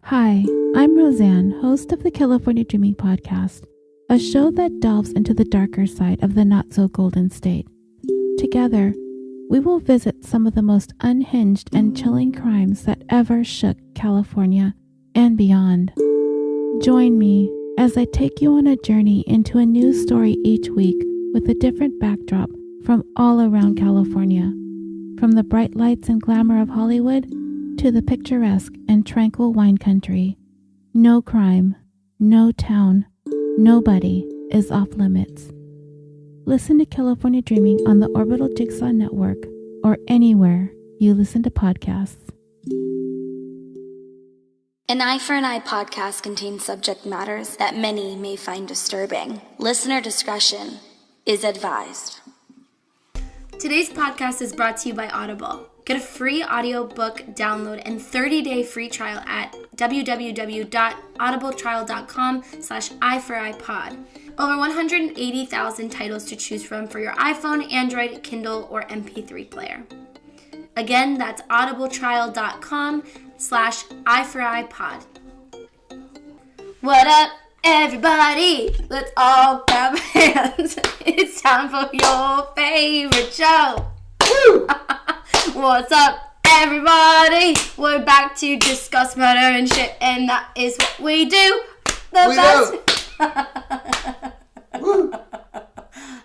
Hi, I'm Roseanne, host of the California Dreaming Podcast, a show that delves into the darker side of the not-so-golden state. Together, we will visit some of the most unhinged and chilling crimes that ever shook California and beyond. Join me as I take you on a journey into a new story each week with a different backdrop from all around California, from the bright lights and glamour of Hollywood to the picturesque and tranquil wine country. No crime, no town, nobody is off limits. Listen to California Dreaming on the Orbital Jigsaw Network or anywhere you listen to podcasts. An Eye for an Eye podcast contains subject matters that many may find disturbing. Listener discretion is advised. Today's podcast is brought to you by Audible. Get a free audiobook download and 30-day free trial at www.audibletrial.com/eye4iPod. Over 180,000 titles to choose from for your iPhone, Android, Kindle, or MP3 player. Again, that's audibletrial.com/eye4iPod. What up, everybody? Let's all clap hands. It's time for your favorite show. Woo! What's up, everybody? We're back to discuss murder and shit, and that is what we do. Woo.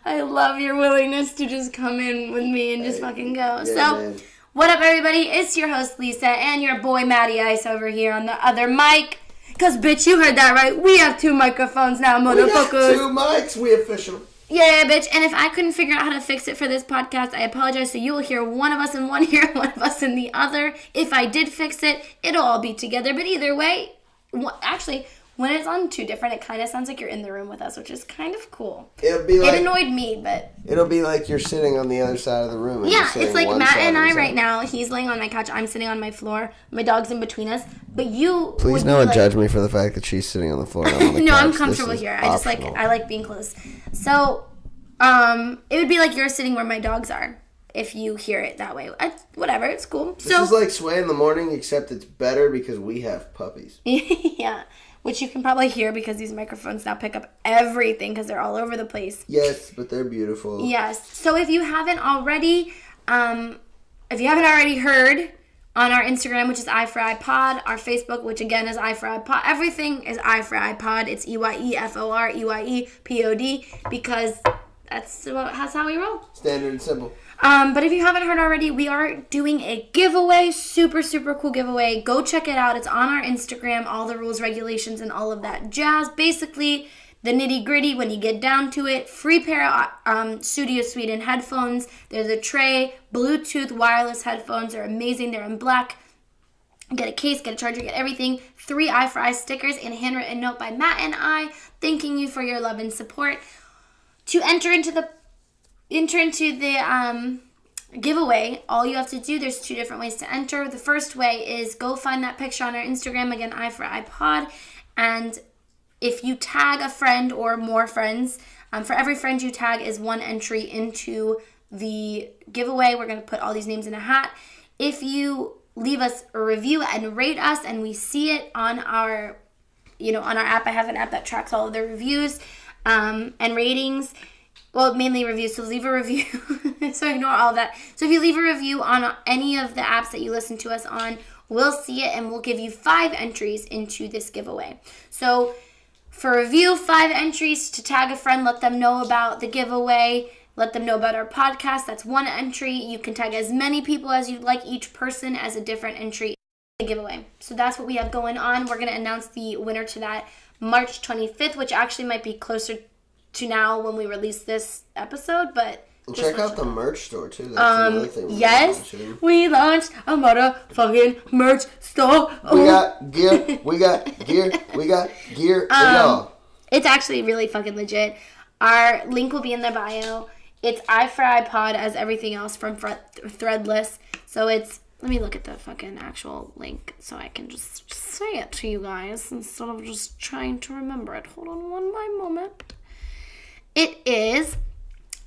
I love your willingness to just come in with me and just fucking go. Yeah, man. What up, everybody? It's your host, Lisa, and your boy, Matty Ice, over here on the other mic. Because, bitch, you heard that right. We have 2 microphones now, motherfuckers. We got 2 mics. We official. Yeah, bitch. And if I couldn't figure out how to fix it for this podcast, I apologize. So you will hear one of us in one ear, one of us in the other. If I did fix it, it'll all be together. But either way, actually, when it's on 2 different, it kind of sounds like you're in the room with us, which is kind of cool. It'll be like, it annoyed me, but... It'll be like you're sitting on the other side of the room. And yeah, it's like Matt and I side. right now. He's laying on my couch. I'm sitting on my floor. My dog's in between us. But you... Please no one judge me for the fact that she's sitting on the floor. And I'm on the no, couch. I'm comfortable here. I like being close. So, it would be like you're sitting where my dogs are. If you hear it that way. Whatever, it's cool. This is like Sway in the Morning, except it's better because we have puppies. Yeah. Which you can probably hear because these microphones now pick up everything because they're all over the place. Yes, but they're beautiful. Yes. So if you haven't already heard on our Instagram, which is Eye for iPod, our Facebook, which again is Eye for iPod, everything is Eye for iPod. It's EYEFOR, EYEPOD, because that's how we roll. Standard and simple. But if you haven't heard already, we are doing a giveaway, super, super cool giveaway. Go check it out. It's on our Instagram, all the rules, regulations, and all of that jazz. Basically, the nitty-gritty when you get down to it. Free pair of Studio Sweden headphones. There's a tray, Bluetooth wireless headphones. They're amazing. They're in black. Get a case, get a charger, get everything. 3 Eye for Eye stickers and a handwritten note by Matt and I, thanking you for your love and support. To enter into the giveaway, all you have to do, there's 2 different ways to enter. The first way is go find that picture on our Instagram, again, Eye for iPod, and if you tag a friend or more friends, for every friend you tag is 1 entry into the giveaway. We're going to put all these names in a hat. If you leave us a review and rate us and we see it on our app, I have an app that tracks all of the reviews and ratings. Well, mainly reviews, so leave a review. So ignore all of that. So if you leave a review on any of the apps that you listen to us on, we'll see it and we'll give you 5 entries into this giveaway. So for review, 5 entries. To tag a friend, let them know about the giveaway. Let them know about our podcast. That's 1 entry. You can tag as many people as you'd like. Each person as a different entry in the giveaway. So that's what we have going on. We're going to announce the winner to that March 25th, which actually might be closer to now when we release this episode, but check out the merch store too. That's another thing. Yes, we launched a motherfucking merch store. We got gear. We got gear. We got gear. It's actually really fucking legit. Our link will be in the bio. It's Eye for iPod as everything else from Threadless. So it's, let me look at the fucking actual link so I can just say it to you guys instead of just trying to remember it. Hold on one moment. It is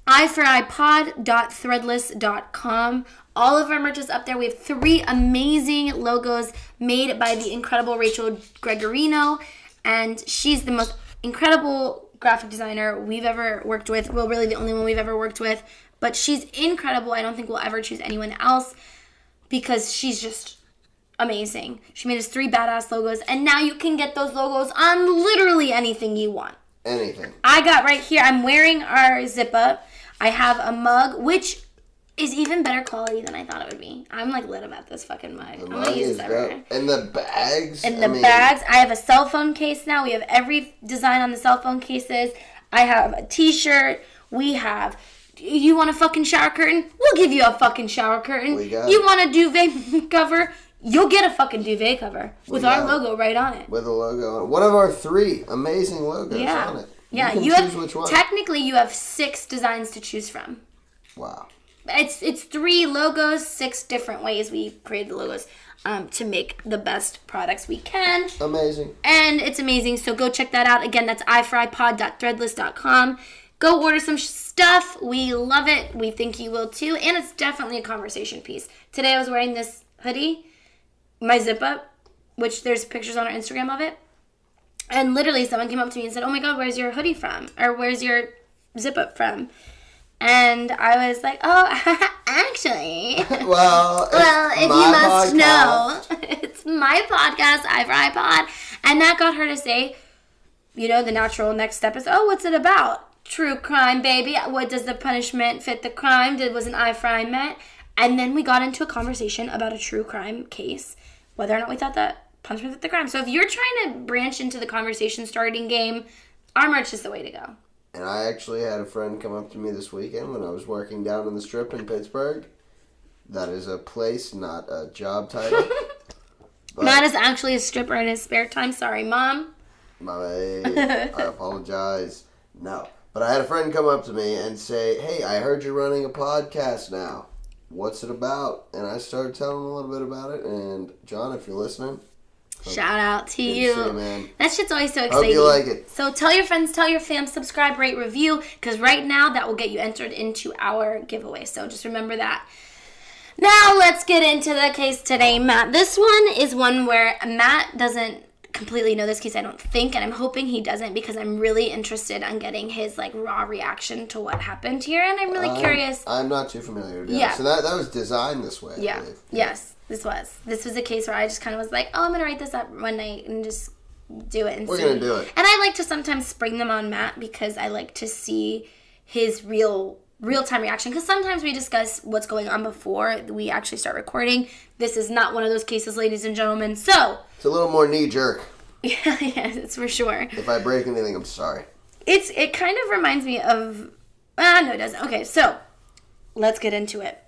eye4ipod.threadless.com. All of our merch is up there. We have 3 amazing logos made by the incredible Rachel Gregorino, and she's the most incredible graphic designer we've ever worked with. Well, really the only one we've ever worked with, but she's incredible. I don't think we'll ever choose anyone else because she's just amazing. She made us 3 badass logos, and now you can get those logos on literally anything you want. Anything. I got right here, I'm wearing our zip up. I have a mug, which is even better quality than I thought it would be. I'm like lit about this fucking mug. I'm going to use this everywhere. And the bags. Bags. I have a cell phone case now. We have every design on the cell phone cases. I have a t-shirt. We have... You want a fucking shower curtain? We'll give you a fucking shower curtain. You want a duvet cover? You'll get a fucking duvet cover with our logo right on it. With a logo on it. One of our 3 amazing logos on it. Yeah, you can choose which one. Technically, you have 6 designs to choose from. Wow. It's 3 logos, 6 different ways we created the logos to make the best products we can. Amazing. And it's amazing, so go check that out. Again, that's iForIPod.threadless.com. Go order some stuff. We love it. We think you will too. And it's definitely a conversation piece. Today I was wearing this hoodie, my zip up, which there's pictures on our Instagram of it. And literally someone came up to me and said, oh my God, where's your hoodie from? Or where's your zip up from? And I was like, oh, actually. well, if you must know, it's my podcast, iForIPod. And that got her to say, the natural next step is, oh, what's it about? True crime, baby. What does the punishment fit the crime? Was an eye for eye met? And then we got into a conversation about a true crime case, whether or not we thought that punishment fit the crime. So if you're trying to branch into the conversation starting game, our merch is the way to go. And I actually had a friend come up to me this weekend when I was working down in the Strip in Pittsburgh. That is a place, not a job title. Matt is actually a stripper in his spare time. Sorry, Mom. I apologize. No. But I had a friend come up to me and say, hey, I heard you're running a podcast now. What's it about? And I started telling him a little bit about it. And John, if you're listening, shout out to you. See, man. That shit's always so exciting. Hope you like it. So tell your friends, tell your fam, subscribe, rate, review, because right now that will get you entered into our giveaway. So just remember that. Now let's get into the case today, Matt. This one is one where Matt doesn't completely know this case, I don't think, and I'm hoping he doesn't because I'm really interested on getting his raw reaction to what happened here, and I'm really curious. I'm not too familiar with that. So that was designed this way, I believe. Yes, this was a case where I just kind of was like, oh, I'm going to write this up one night and just do it and We're going to do it. And I like to sometimes spring them on Matt because I like to see his real-time reaction, because sometimes we discuss what's going on before we actually start recording. This is not one of those cases, ladies and gentlemen. So it's a little more knee-jerk. Yeah, it's for sure. If I break anything, I'm sorry. It kind of reminds me of... no, it doesn't. Okay, so let's get into it.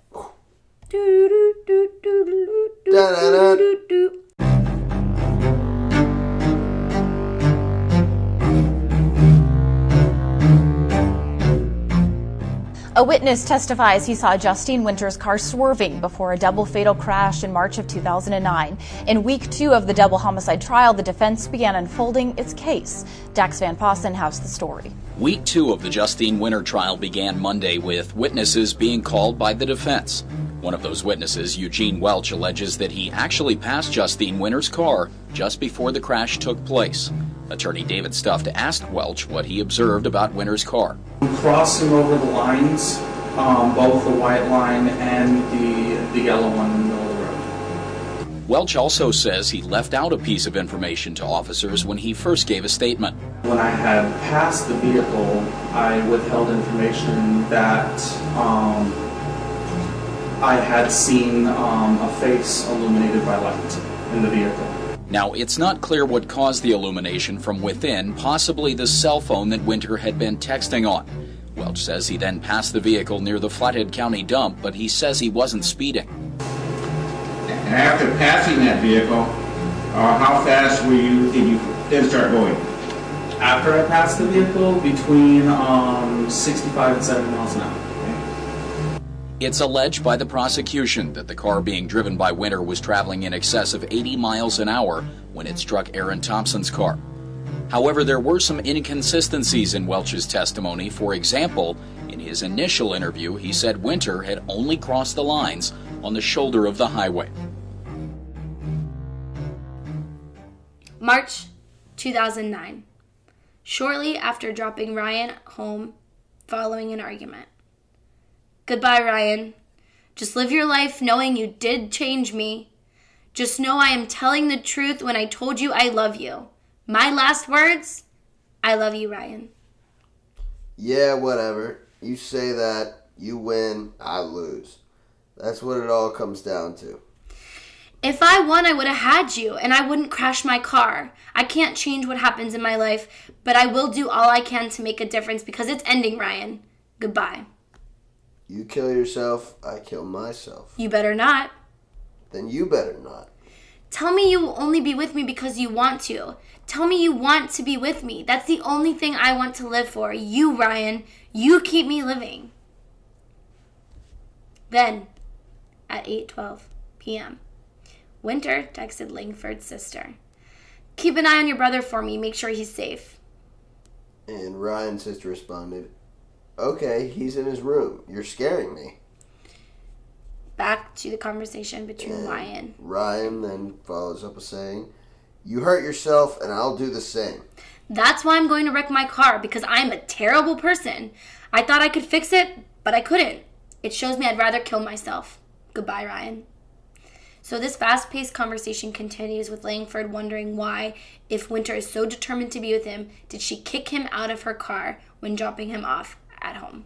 A witness testifies he saw Justine Winter's car swerving before a double fatal crash in March of 2009. In week 2 of the double homicide trial, the defense began unfolding its case. Dax Van Possen has the story. Week 2 of the Justine Winter trial began Monday with witnesses being called by the defense. One of those witnesses, Eugene Welch, alleges that he actually passed Justine Winter's car just before the crash took place. Attorney David Stuft asked Welch what he observed about Winter's car. Crossing over the lines, both the white line and the yellow one in the middle of the road. Welch also says he left out a piece of information to officers when he first gave a statement. When I had passed the vehicle, I withheld information that I had seen a face illuminated by light in the vehicle. Now, it's not clear what caused the illumination from within, possibly the cell phone that Winter had been texting on. Welch says he then passed the vehicle near the Flathead County dump, but he says he wasn't speeding. And after passing that vehicle, how fast did you then start going? After I passed the vehicle, between 65 and 70 miles an hour. It's alleged by the prosecution that the car being driven by Winter was traveling in excess of 80 miles an hour when it struck Aaron Thompson's car. However, there were some inconsistencies in Welch's testimony. For example, in his initial interview, he said Winter had only crossed the lines on the shoulder of the highway. March 2009. Shortly after dropping Ryan home following an argument. Goodbye, Ryan. Just live your life knowing you did change me. Just know I am telling the truth when I told you I love you. My last words, I love you, Ryan. Yeah, whatever. You say that, you win, I lose. That's what it all comes down to. If I won, I would have had you, and I wouldn't crash my car. I can't change what happens in my life, but I will do all I can to make a difference because it's ending, Ryan. Goodbye. You kill yourself, I kill myself. You better not. Then you better not. Tell me you will only be with me because you want to. Tell me you want to be with me. That's the only thing I want to live for. You, Ryan. You keep me living. Then, at 8:12 p.m., Winter texted Langford's sister. Keep an eye on your brother for me. Make sure he's safe. And Ryan's sister responded, okay, he's in his room. You're scaring me. Back to the conversation between Ryan. Ryan then follows up with saying, you hurt yourself and I'll do the same. That's why I'm going to wreck my car, because I'm a terrible person. I thought I could fix it, but I couldn't. It shows me I'd rather kill myself. Goodbye, Ryan. So this fast-paced conversation continues with Langford wondering why, if Winter is so determined to be with him, did she kick him out of her car when dropping him off at home?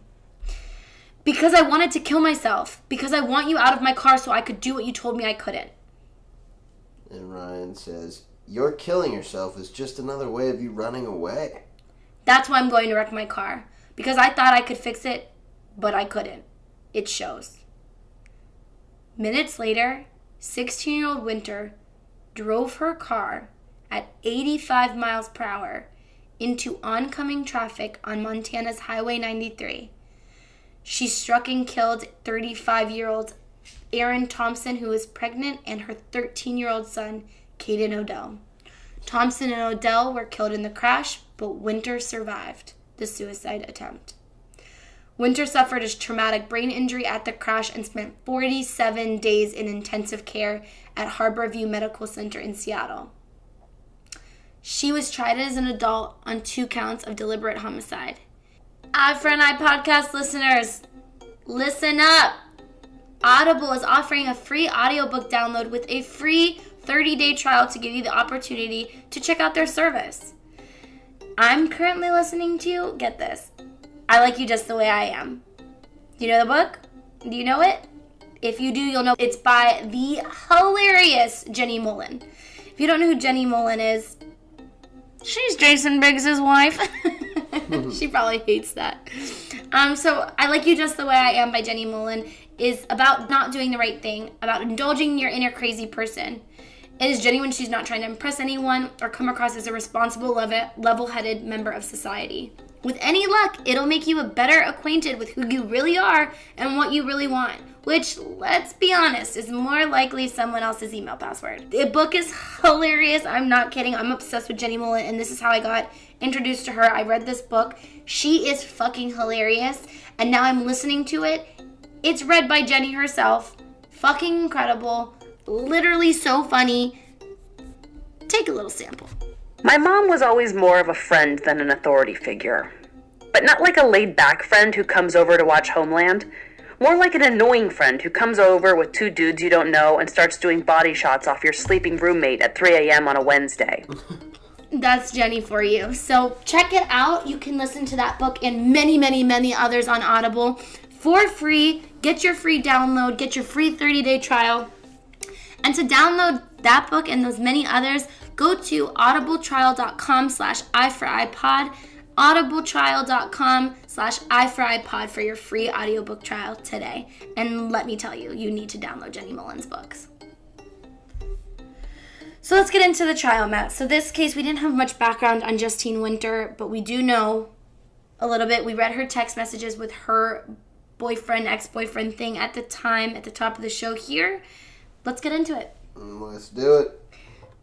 Because I wanted to kill myself. Because I want you out of my car so I could do what you told me I couldn't. And Ryan says, your killing yourself is just another way of you running away. That's why I'm going to wreck my car. Because I thought I could fix it, but I couldn't. It shows. Minutes later, 16-year-old Winter drove her car at 85 miles per hour into oncoming traffic on Montana's Highway 93. She struck and killed 35-year-old Erin Thompson, who was pregnant, and her 13-year-old son, Caden Odell. Thompson and Odell were killed in the crash, but Winter survived the suicide attempt. Winter suffered a traumatic brain injury at the crash and spent 47 days in intensive care at Harborview Medical Center in Seattle. She was tried as an adult on 2 counts of deliberate homicide. Eye for an Eye podcast listeners, listen up. Audible is offering a free audiobook download with a free 30-day trial to give you the opportunity to check out their service. I'm currently listening to, get this, I Like You Just the Way I Am. Do you know the book? Do you know it? If you do, you'll know it's by the hilarious Jenny Mullen. If you don't know who Jenny Mullen is, she's Jason Biggs' wife. She probably hates that. So I Like You Just the Way I Am by Jenny Mullen is about not doing the right thing, about indulging your inner crazy person. It is genuine. She's not trying to impress anyone or come across as a responsible, level-headed member of society. With any luck, it'll make you better acquainted with who you really are and what you really want, which, let's be honest, is more likely someone else's email password. The book is hilarious. I'm not kidding. I'm obsessed with Jenny Mullen, and this is how I got introduced to her. I read this book. She is fucking hilarious, and now I'm listening to it. It's read by Jenny herself. Fucking incredible. Literally so funny. Take a little sample. My mom was always more of a friend than an authority figure. But not like a laid-back friend who comes over to watch Homeland. More like an annoying friend who comes over with 2 dudes you don't know and starts doing body shots off your sleeping roommate at 3 a.m. on a Wednesday. That's Jenny for you. So check it out. You can listen to that book and many, many, many others on Audible for free. Get your free download. Get your free 30-day trial. And to download that book and those many others, go to audibletrial.com/i4ipod, audibletrial.com/i4ipod for your free audiobook trial today. And let me tell you, you need to download Jenny Mullen's books. So let's get into the trial, Matt. So this case, we didn't have much background on Justine Winter, but we do know a little bit. We read her text messages with her boyfriend, ex-boyfriend thing at the time, at the top of the show here. Let's get into it. Let's do it.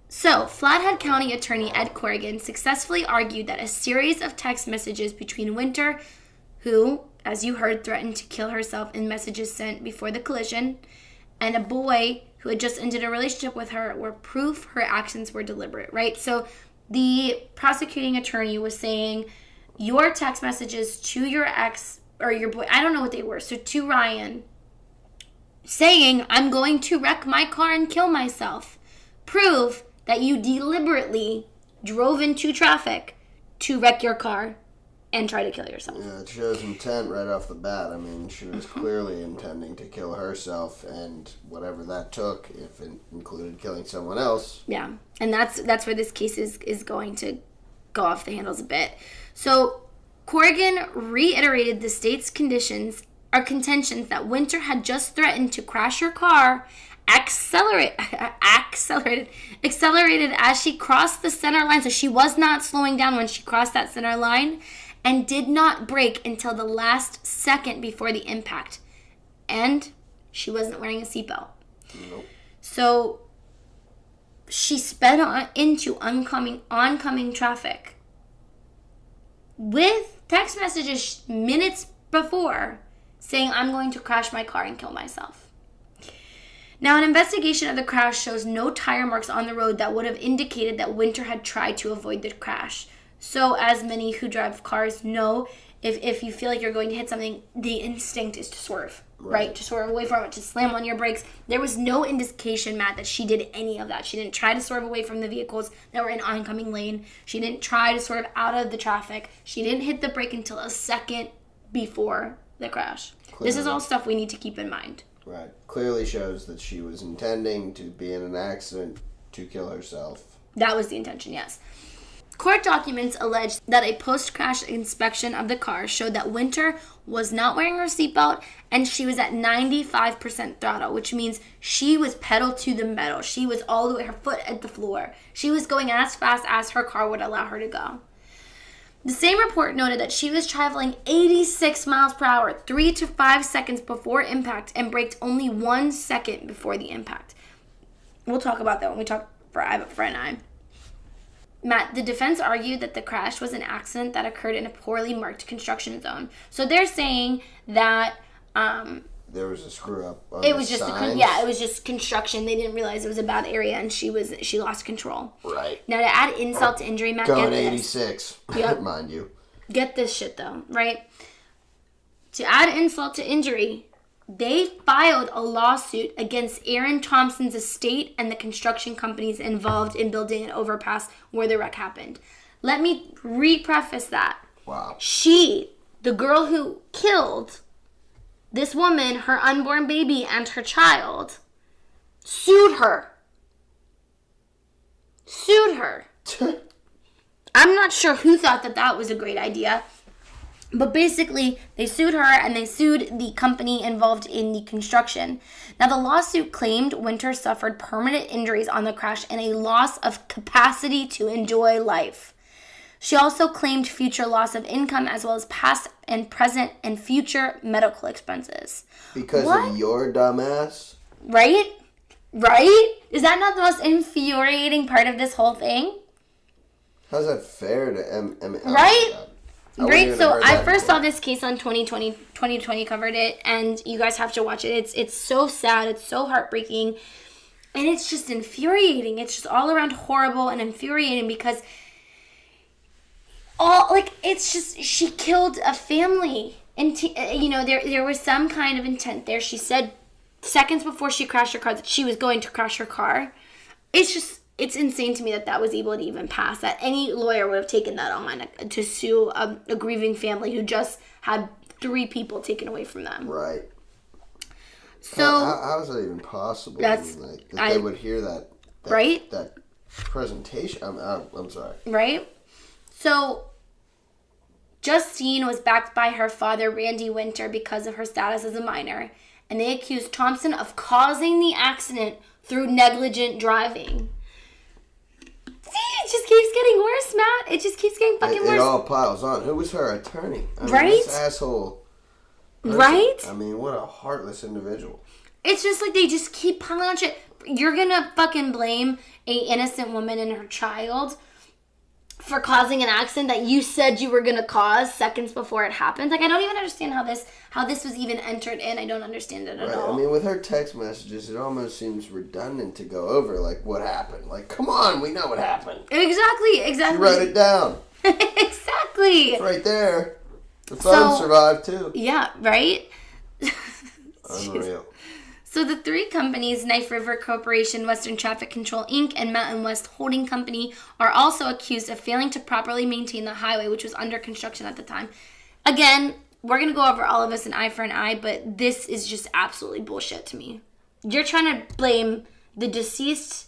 So, Flathead County Attorney Ed Corrigan successfully argued that a series of text messages between Winter, who, as you heard, threatened to kill herself in messages sent before the collision, and a boy who had just ended a relationship with her were proof her actions were deliberate, right? So the prosecuting attorney was saying your text messages to your ex or your boy, I don't know what they were, so to Ryan, saying, I'm going to wreck my car and kill myself, prove that you deliberately drove into traffic to wreck your car and try to kill yourself. Yeah, it shows intent right off the bat. I mean, she was clearly intending to kill herself, and whatever that took, if it included killing someone else. Yeah, and that's where this case is going to go off the handles a bit. So Corrigan reiterated the state's contentions that Winter had just threatened to crash her car, accelerated as she crossed the center line. So she was not slowing down when she crossed that center line, and did not brake until the last second before the impact. And she wasn't wearing a seatbelt. Nope. So she sped into oncoming traffic with text messages minutes before saying, I'm going to crash my car and kill myself. Now, an investigation of the crash shows no tire marks on the road that would have indicated that Winter had tried to avoid the crash. So, as many who drive cars know, if you feel like you're going to hit something, the instinct is to swerve, right? To swerve away from it, to slam on your brakes. There was no indication, Matt, that she did any of that. She didn't try to swerve away from the vehicles that were in oncoming lane. She didn't try to swerve out of the traffic. She didn't hit the brake until a second before the crash. Clearly. This is all stuff we need to keep in mind. Right. Clearly shows that she was intending to be in an accident to kill herself. That was the intention, yes. Court documents allege that a post-crash inspection of the car showed that Winter was not wearing her seatbelt and she was at 95% throttle, which means she was pedal to the metal. She was all the way, her foot at the floor. She was going as fast as her car would allow her to go. The same report noted that she was traveling 86 miles per hour 3 to 5 seconds before impact and braked only 1 second before the impact. We'll talk about that when we talk for and I. Matt, the defense argued that the crash was an accident that occurred in a poorly marked construction zone. So they're saying that there was a screw up on it was the just signs. it was just construction. They didn't realize it was a bad area, and she lost control. Right. Now, to add insult to injury, Matt, going get this. 86, Yep. mind you. Get this shit though, right? To add insult to injury, they filed a lawsuit against Aaron Thompson's estate and the construction companies involved in building an overpass where the wreck happened. Let me re-preface that. Wow. She, the girl who killed this woman, her unborn baby, and her child, sued her. I'm not sure who thought that was a great idea. But basically, they sued her and they sued the company involved in the construction. Now, the lawsuit claimed Winter suffered permanent injuries on the crash and a loss of capacity to enjoy life. She also claimed future loss of income as well as past and present and future medical expenses. Because of your dumbass? Right? Right? Is that not the most infuriating part of this whole thing? How's that fair to... Right? Right, so I first saw this case on 2020 covered it, and you guys have to watch it. It's so sad, it's so heartbreaking, and it's just infuriating. It's just all around horrible and infuriating because it's just, she killed a family, and there was some kind of intent there. She said seconds before she crashed her car that she was going to crash her car. It's insane to me that was able to even pass, that any lawyer would have taken that on to sue a grieving family who just had 3 people taken away from them. Right. So how is that even possible? That they would hear that right? That presentation. I'm sorry. Right? So Justine was backed by her father, Randy Winter, because of her status as a minor, and they accused Thompson of causing the accident through negligent driving. See, it just keeps getting worse, Matt. It just keeps getting fucking worse. It all piles on. Who was her attorney? Right? This asshole person. Right? I mean, what a heartless individual. It's just like they just keep piling on shit. You're gonna fucking blame a innocent woman and her child for causing an accident that you said you were going to cause seconds before it happened. Like, I don't even understand how this was even entered in. I don't understand it at all. I mean, with her text messages, it almost seems redundant to go over, like, what happened. Like, come on, we know what happened. Exactly. She wrote it down. Exactly. It's right there. The phone survived, too. Yeah, right? Unreal. So the three companies, Knife River Corporation, Western Traffic Control, Inc., and Mountain West Holding Company, are also accused of failing to properly maintain the highway, which was under construction at the time. Again, we're going to go over all of this an eye for an eye, but this is just absolutely bullshit to me. You're trying to blame the deceased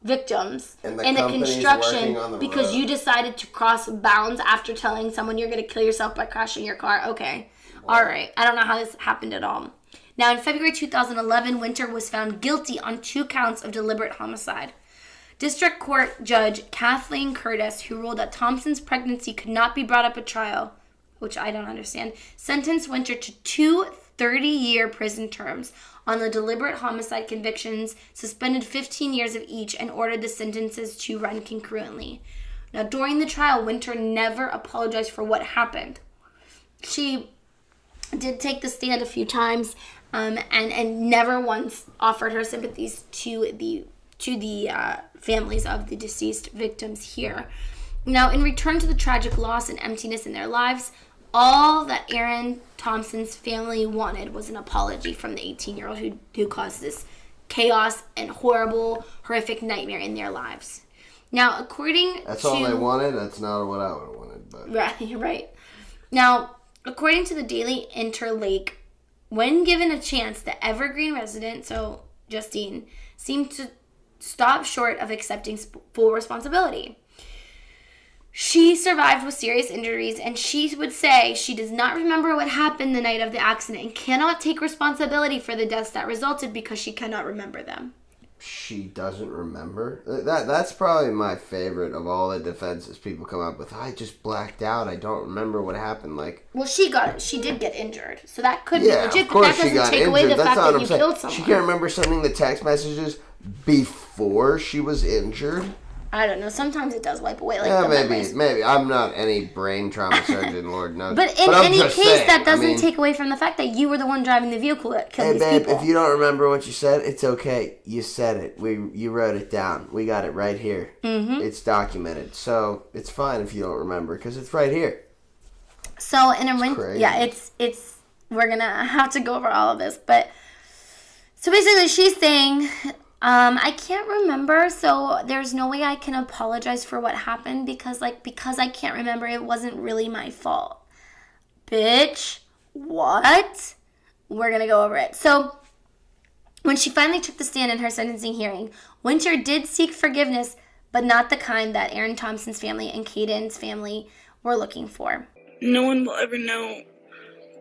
victims and the construction because road. You decided to cross bounds after telling someone you're going to kill yourself by crashing your car. Okay. Wow. All right. I don't know how this happened at all. Now, in February 2011, Winter was found guilty on 2 counts of deliberate homicide. District Court Judge Kathleen Curtis, who ruled that Thompson's pregnancy could not be brought up at trial, which I don't understand, sentenced Winter to 2 30-year prison terms on the deliberate homicide convictions, suspended 15 years of each, and ordered the sentences to run concurrently. Now, during the trial, Winter never apologized for what happened. She did take the stand a few times, and never once offered her sympathies to the families of the deceased victims here. Now, in return to the tragic loss and emptiness in their lives, all that Aaron Thompson's family wanted was an apology from the 18-year-old who caused this chaos and horrific nightmare in their lives. Now, That's all they wanted? That's not what I would have wanted. But. Right. Now, according to the Daily Interlake, when given a chance, the Evergreen resident, so Justine, seemed to stop short of accepting full responsibility. She survived with serious injuries, and she would say she does not remember what happened the night of the accident and cannot take responsibility for the deaths that resulted because she cannot remember them. She doesn't remember? That's probably my favorite of all the defenses people come up with. I just blacked out. I don't remember what happened. Well, she did get injured, so that could be legit, but that doesn't take away the fact that you killed someone. She can't remember sending the text messages before she was injured? I don't know. Sometimes it does wipe away. Maybe. I'm not any brain trauma surgeon, Lord knows. But in any case, that doesn't take away from the fact that you were the one driving the vehicle that killed these people. If you don't remember what you said, it's okay. You said it. You wrote it down. We got it right here. Mm-hmm. It's documented. So it's fine if you don't remember because it's right here. So it's we're gonna have to go over all of this, but so basically she's saying. I can't remember, so there's no way I can apologize for what happened because I can't remember, it wasn't really my fault. Bitch, what? We're gonna go over it. So, when she finally took the stand in her sentencing hearing, Winter did seek forgiveness, but not the kind that Aaron Thompson's family and Caden's family were looking for. No one will ever know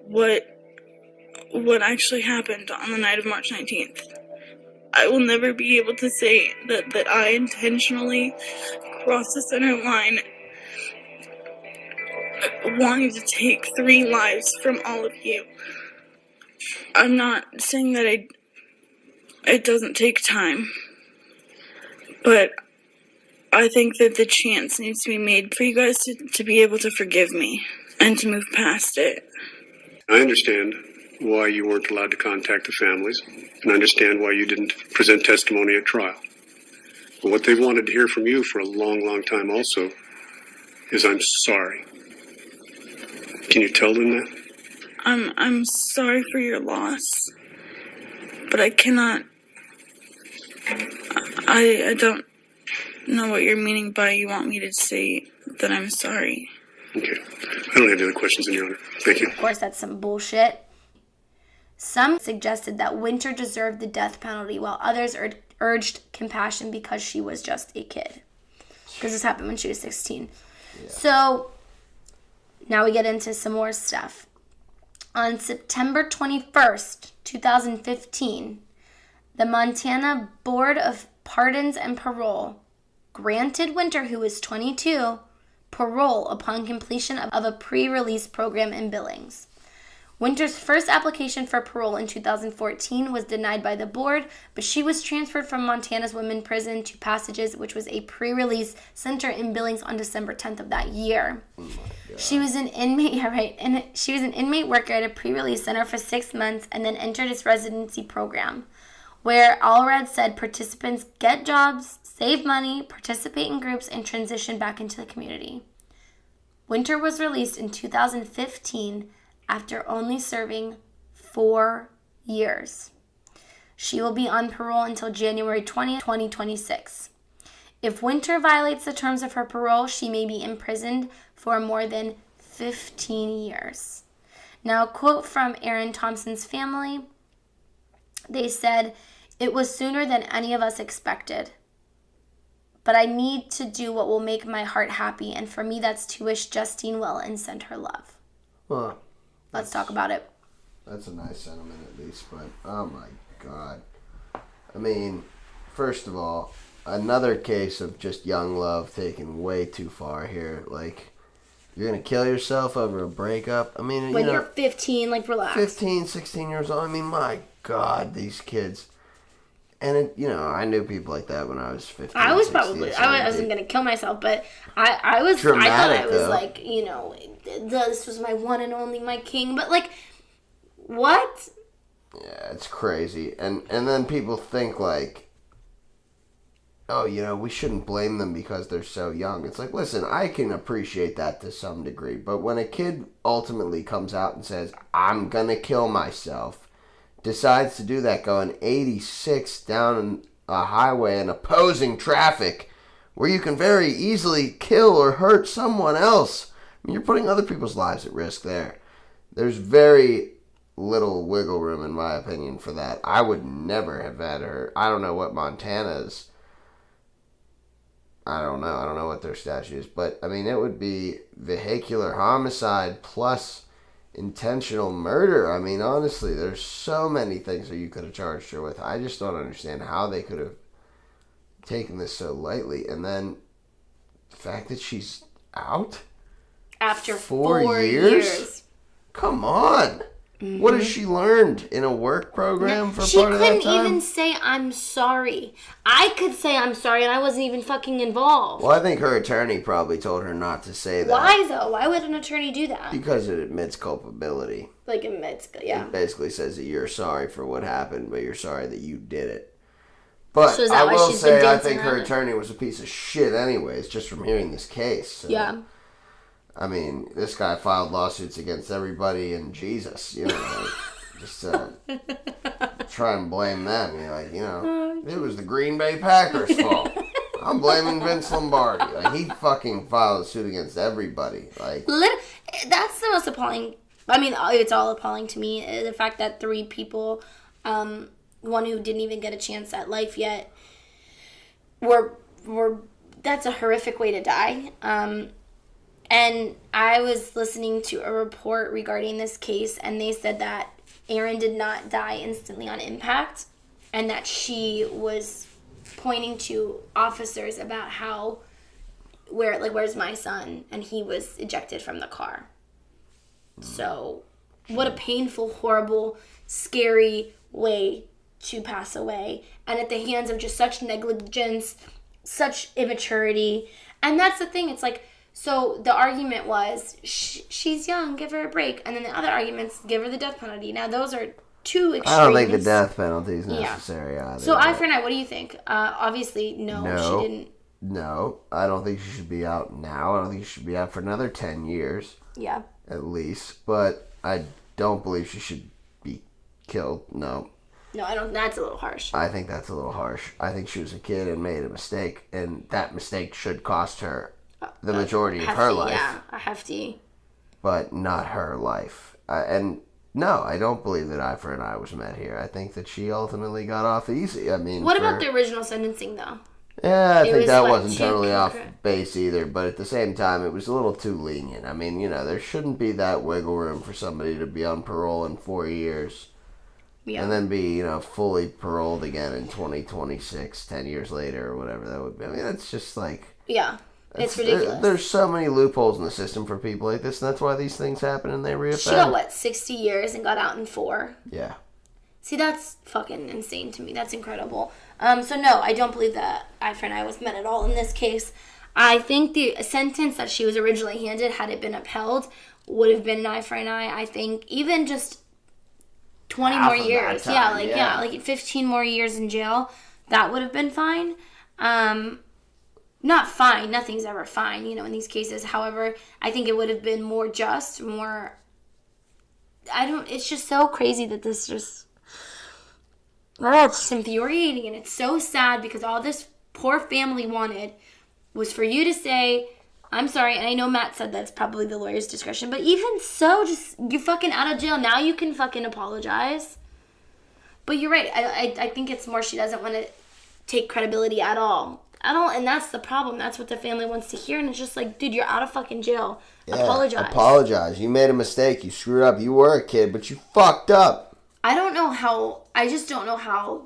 what actually happened on the night of March 19th. I will never be able to say that I intentionally crossed the center line wanting to take 3 lives from all of you. I'm not saying that it doesn't take time, but I think that the chance needs to be made for you guys to be able to forgive me and to move past it. I understand why you weren't allowed to contact the families, and I understand why you didn't present testimony at trial. But what they've wanted to hear from you for a long, long time also is I'm sorry. Can you tell them that? I'm sorry for your loss, but I cannot. I don't know what you're meaning by you want me to say that I'm sorry. Okay. I don't have any other questions, Your Honor. Thank you. Of course, that's some bullshit. Some suggested that Winter deserved the death penalty, while others urged compassion because she was just a kid. Because this happened when she was 16. Yeah. So, now we get into some more stuff. On September 21st, 2015, the Montana Board of Pardons and Parole granted Winter, who was 22, parole upon completion of a pre-release program in Billings. Winter's first application for parole in 2014 was denied by the board, but she was transferred from Montana's women's prison to Passages, which was a pre-release center in Billings, on December 10th of that year. She was an inmate, and she was an inmate worker at a pre-release center for 6 months and then entered its residency program, where Allred said participants get jobs, save money, participate in groups, and transition back into the community. Winter was released in 2015 after only serving 4 years. She will be on parole until January 20th, 2026. If Winter violates the terms of her parole, she may be imprisoned for more than 15 years. Now, a quote from Aaron Thompson's family. They said, "It was sooner than any of us expected. But I need to do what will make my heart happy, and for me that's to wish Justine well and send her love." Well, let's talk about it. That's a nice sentiment at least, but oh my God. I mean, first of all, another case of just young love taken way too far here. Like, you're going to kill yourself over a breakup? I mean, when you're 15, like, relax. 15, 16 years old. I mean, my God, these kids. And, I knew people like that when I was 15. I was 16, probably, 17. I wasn't going to kill myself, but I was, Dramatic, I thought I was though. like, this was my one and only, my king. But, like, what? Yeah, it's crazy. And then people think, like, oh, we shouldn't blame them because they're so young. It's like, listen, I can appreciate that to some degree. But when a kid ultimately comes out and says, I'm going to kill myself, decides to do that going 86 down a highway and opposing traffic where you can very easily kill or hurt someone else. I mean, you're putting other people's lives at risk there. There's very little wiggle room, in my opinion, for that. I would never have had her. I don't know what Montana's. I don't know what their statute is. But, I mean, it would be vehicular homicide plus intentional murder. I mean, honestly, there's so many things that you could have charged her with. I just don't understand how they could have taken this so lightly. And then the fact that she's out after 4 years? Come on. Mm-hmm. What has she learned in a work program for she part of that time? She couldn't even say, I'm sorry. I could say I'm sorry, and I wasn't even fucking involved. Well, I think her attorney probably told her not to say that. Why, though? Why would an attorney do that? Because it admits culpability. Like, yeah. It basically says that you're sorry for what happened, but you're sorry that you did it. But so I will say, I think her attorney was a piece of shit anyways, just from hearing this case. So. Yeah. I mean, this guy filed lawsuits against everybody and Jesus, just try and blame them. You're like, it was the Green Bay Packers' fault. I'm blaming Vince Lombardi. Like, he fucking filed a suit against everybody. Like, that's the most appalling. I mean, it's all appalling to me. The fact that 3 people, one who didn't even get a chance at life yet, were that's a horrific way to die. And I was listening to a report regarding this case, and they said that Erin did not die instantly on impact, and that she was pointing to officers about how, where's my son? And he was ejected from the car. So, what a painful, horrible, scary way to pass away. And at the hands of just such negligence, such immaturity. And that's the thing, it's like, so the argument was, she's young, give her a break. And then the other arguments, give her the death penalty. Now, those are two extremes. I don't think the death penalty is necessary either. So, eye for an eye, what do you think? Obviously, no, she didn't. No, I don't think she should be out now. I don't think she should be out for another 10 years. Yeah. At least. But I don't believe she should be killed. No. No, I don't. That's a little harsh. I think that's a little harsh. I think she was a kid and made a mistake. And that mistake should cost her the majority of her life. Yeah, a hefty. But not her life. And no, I don't believe that eye for an eye was met here. I think that she ultimately got off easy. I mean, what about the original sentencing, though? Yeah, I think that wasn't totally off base either. But at the same time, it was a little too lenient. I mean, there shouldn't be that wiggle room for somebody to be on parole in 4 years. Yeah. And then be, fully paroled again in 2026, 10 years later or whatever that would be. I mean, that's just like... Yeah. It's ridiculous. There's so many loopholes in the system for people like this, and that's why these things happen and they reoffend. She got, 60 years and got out in 4? Yeah. See, that's fucking insane to me. That's incredible. So no, I don't believe that eye for an eye was met at all in this case. I think the sentence that she was originally handed, had it been upheld, would have been an eye for an eye. I think even just 20 more years. Like 15 more years in jail, that would have been fine. Not fine. Nothing's ever fine, in these cases. However, I think it would have been more just, more... It's just so crazy that this just... Oh, it's just infuriating, and it's so sad because all this poor family wanted was for you to say, I'm sorry, and I know Matt said that's probably the lawyer's discretion, but even so, just, you're fucking out of jail. Now you can fucking apologize. But you're right. I think it's more she doesn't want to take credibility at all. And that's the problem. That's what the family wants to hear, and it's just like, dude, you're out of fucking jail. Yeah, apologize. You made a mistake. You screwed up. You were a kid, but you fucked up. I just don't know how.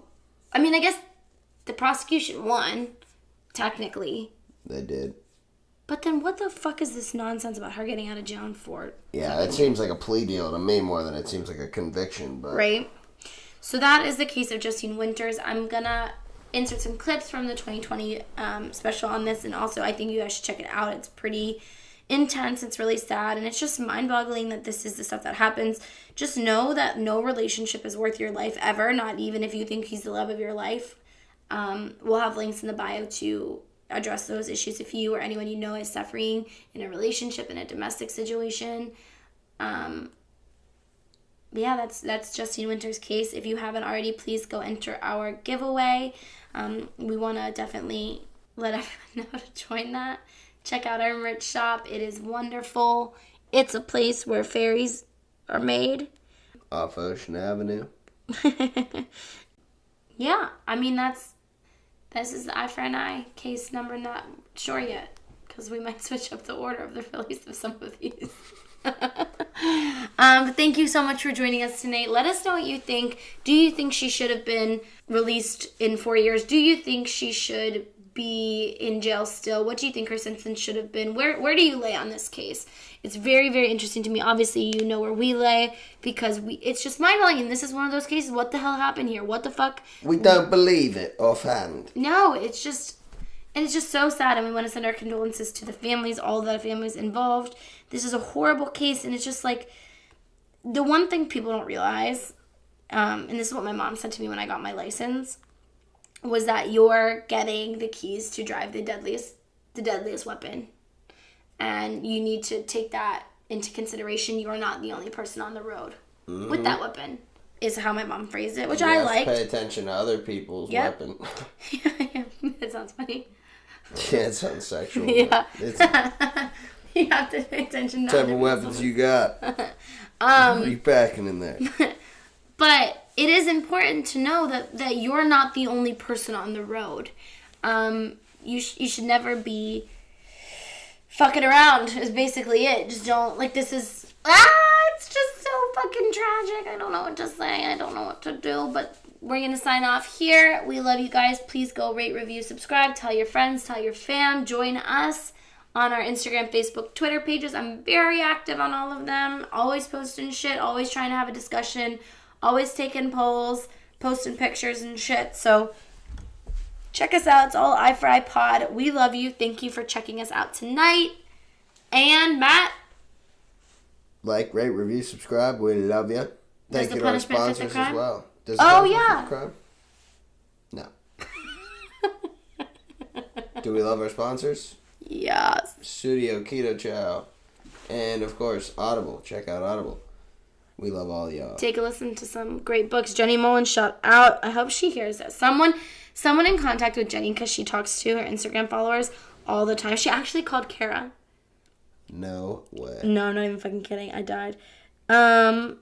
I mean, I guess the prosecution won, technically. They did. But then what the fuck is this nonsense about her getting out of jail for? Yeah, it seems like a plea deal to me more than it seems like a conviction. But right. So that is the case of Justine Winters. I'm going to insert some clips from the 2020 special on this, and also I think you guys should check it out. It's pretty intense. It's really sad, and it's just mind-boggling that this is the stuff that happens. Just know that no relationship is worth your life ever, not even if you think he's the love of your life. We'll have links in the bio to address those issues if you or anyone you know is suffering in a relationship, in a domestic situation. Yeah, that's Justine Winters' case. If you haven't already, please go enter our giveaway. We want to definitely let everyone know to join that. Check out our merch shop. It is wonderful. It's a place where fairies are made. Off Ocean Avenue. Yeah, I mean, this is the eye for an eye case number, not sure yet, because we might switch up the order of the release of some of these. But thank you so much for joining us tonight. Let us know what you think. Do you think she should have been released in 4 years? Do you think she should be in jail still? What do you think her sentence should have been? Where do you lay on this case? It's very, very interesting to me. Obviously, you know where we lay, because it's just mind-blowing, and this is one of those cases. What the hell happened here? What the fuck? We don't believe it offhand. No, it's just so sad, and we want to send our condolences to the families, all the families involved. This is a horrible case, and it's just like, the one thing people don't realize, and this is what my mom said to me when I got my license, was that you're getting the keys to drive the deadliest weapon. And you need to take that into consideration. You're not the only person on the road with that weapon, is how my mom phrased it, which I like. Pay attention to other people's weapon. Yeah, that sounds funny. Yeah, it sounds sexual. Yeah. You have to pay attention to what type of weapons you got. What are you packing in there? But it is important to know that you're not the only person on the road. You should never be fucking around is basically it. Just don't, this is, it's just so fucking tragic. I don't know what to say. I don't know what to do, but we're going to sign off here. We love you guys. Please go rate, review, subscribe, tell your friends, tell your fam, join us on our Instagram, Facebook, Twitter pages. I'm very active on all of them. Always posting shit, always trying to have a discussion, always taking polls, posting pictures and shit. So check us out. It's all Eye for Eye Pod. We love you. Thank you for checking us out tonight. And Matt? Like, rate, review, subscribe. We love you. Thank you to our sponsors as well. Does yeah. Crime? No. Do we love our sponsors? Yes. Studio Keto Chow. And, of course, Audible. Check out Audible. We love all y'all. Take a listen to some great books. Jenny Mullen, shout out. I hope she hears this. Someone in contact with Jenny, because she talks to her Instagram followers all the time. She actually called Kara. No way. No, I'm not even fucking kidding. I died. But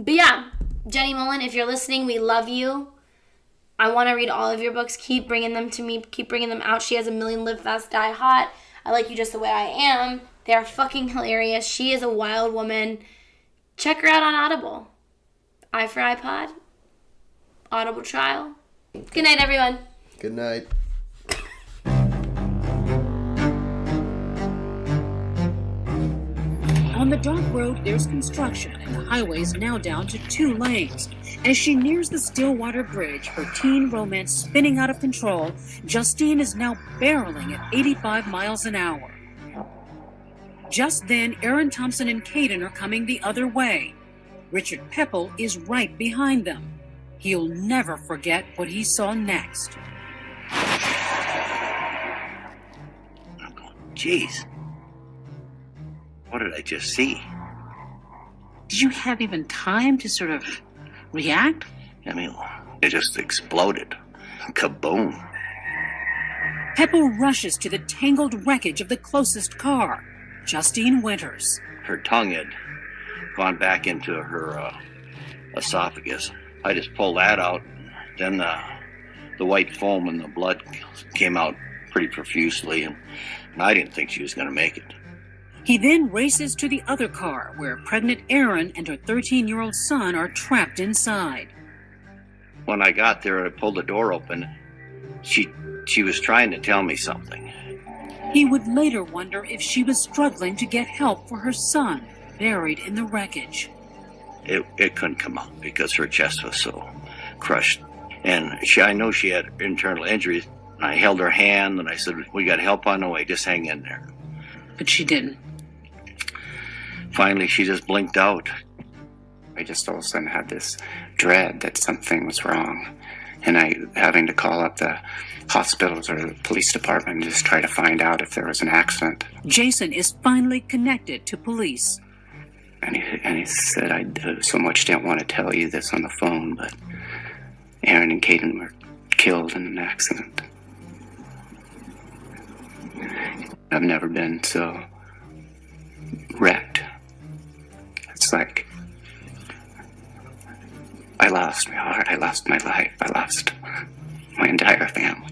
yeah, Jenny Mullen, if you're listening, we love you. I want to read all of your books. Keep bringing them to me. Keep bringing them out. She has 1,000,000 Live Fast, Die Hot. I Like You Just the Way I Am. They are fucking hilarious. She is a wild woman. Check her out on Audible. Eye for iPod. Audible trial. Good night, everyone. Good night. On the dock road, there's construction, and the highway's now down to 2 lanes. As she nears the Stillwater Bridge, her teen romance spinning out of control, Justine is now barreling at 85 miles an hour. Just then, Aaron Thompson and Caden are coming the other way. Richard Pepple is right behind them. He'll never forget what he saw next. Jeez. What did I just see? Did you have even time to sort of react? I mean, it just exploded. Kaboom. Pepple rushes to the tangled wreckage of the closest car, Justine Winters. Her tongue had gone back into her esophagus. I just pulled that out. Then the white foam and the blood came out pretty profusely, and I didn't think she was going to make it. He then races to the other car, where pregnant Erin and her 13-year-old son are trapped inside. When I got there, I pulled the door open. She was trying to tell me something. He would later wonder if she was struggling to get help for her son, buried in the wreckage. It couldn't come out because her chest was so crushed. And I know she had internal injuries. I held her hand and I said, "We got help on the way, just hang in there." But she didn't. Finally, she just blinked out. I just all of a sudden had this dread that something was wrong. And I having to call up the hospitals or the police department and just try to find out if there was an accident. Jason is finally connected to police. And he said, "I so much didn't want to tell you this on the phone, but Aaron and Caden were killed in an accident." I've never been so wrecked. It's like I lost my heart, I lost my life, I lost my entire family.